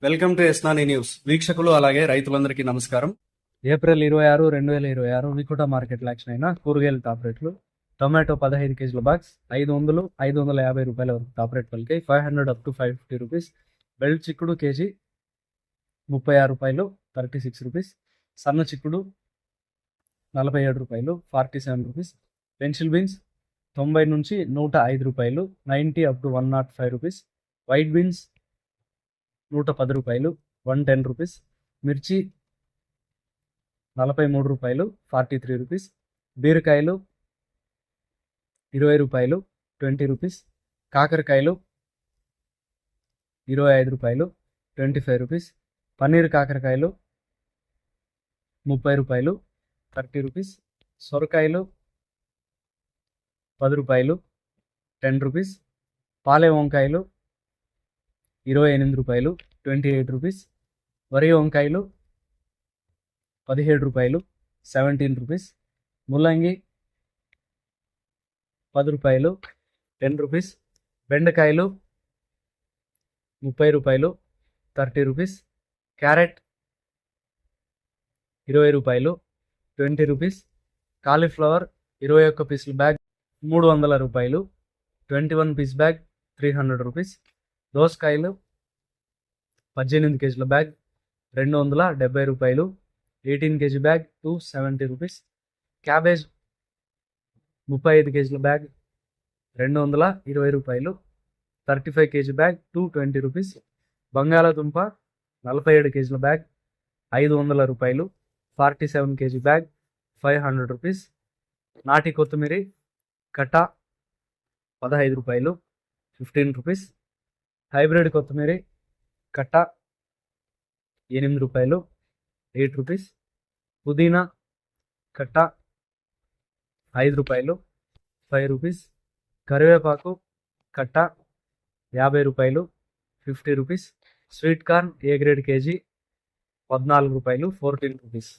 Welcome to ఎస్నాని news. వీక్షకులు అలాగే రైతులందరికీ నమస్కారం. ఏప్రిల్ 26, 2026 వికుట మార్కెట్ యాక్షన్ అయిన కూరగాయల టాప్ రేట్లు. టొమాటో 15 కేజీల బాక్స్ 500, 550 రూపాయల వరకు టాప్ రేట్ పలికాయి. 500 అప్ టు 550 రూపీస్. బెల్ట్ చిక్కుడు కేజీ 36 రూపాయలు, 36 రూపీస్. సన్న చిక్కుడు 47 రూపాయలు, 47 రూపీస్. పెన్సిల్ బీన్స్ 90 నుంచి 105 రూపాయలు, 90 up to 105 rupees. White beans 110 రూపాయలు, 110 రూపీస్. మిర్చి 43 రూపాయలు, 43 రూపీస్. బీరకాయలు 20 రూపాయలు, 20 రూపీస్. కాకరకాయలు 25 రూపాయలు, 25 రూపీస్. పన్నీర్ కాకరకాయలు 30 రూపాయలు, 30 రూపీస్. సొరకాయలు 10 రూపాయలు, 10 రూపీస్. పాలే వంకాయలు 28 రూపాయలు, 28 రూపీస్. వరి వంకాయలు 17 రూపాయలు, 17 రూపీస్. ముల్లంగి 10 రూపాయలు, 10 రూపీస్. బెండకాయలు 30 రూపాయలు, 30 రూపీస్. క్యారెట్ 20 రూపాయలు, 20 రూపీస్. కాలీఫ్లవర్ 21 పీసుల బ్యాగ్ 300 రూపాయలు, 21 పీస్ బ్యాగ్ 300 రూపీస్. దోసకాయలు 18 కేజీల బ్యాగ్ 270 రూపాయలు, 18 కేజీ బ్యాగ్ 270 రూపీస్. క్యాబేజ్ 35 కేజీల బ్యాగ్ 220 రూపాయలు, 35 కేజీ బ్యాగ్ 220 రూపీస్. బంగాళాదుంప 47 కేజీల బ్యాగ్ 500 రూపాయలు, 47 కేజీ బ్యాగ్ 500 రూపీస్. నాటి కొత్తిమీర కట్ట 15 రూపాయలు, 15 రూపీస్. హైబ్రిడ్ కొత్తిమీర కట్ట 8 రూపాయలు, 8 రూపీస్. పుదీనా కట్ట 5 రూపాయలు, 5 రూపీస్. కరివేపాకు కట్ట 50 రూపాయలు, 50 rupees. Sweet corn A grade KG 14 రూపాయలు, 14 రూపీస్.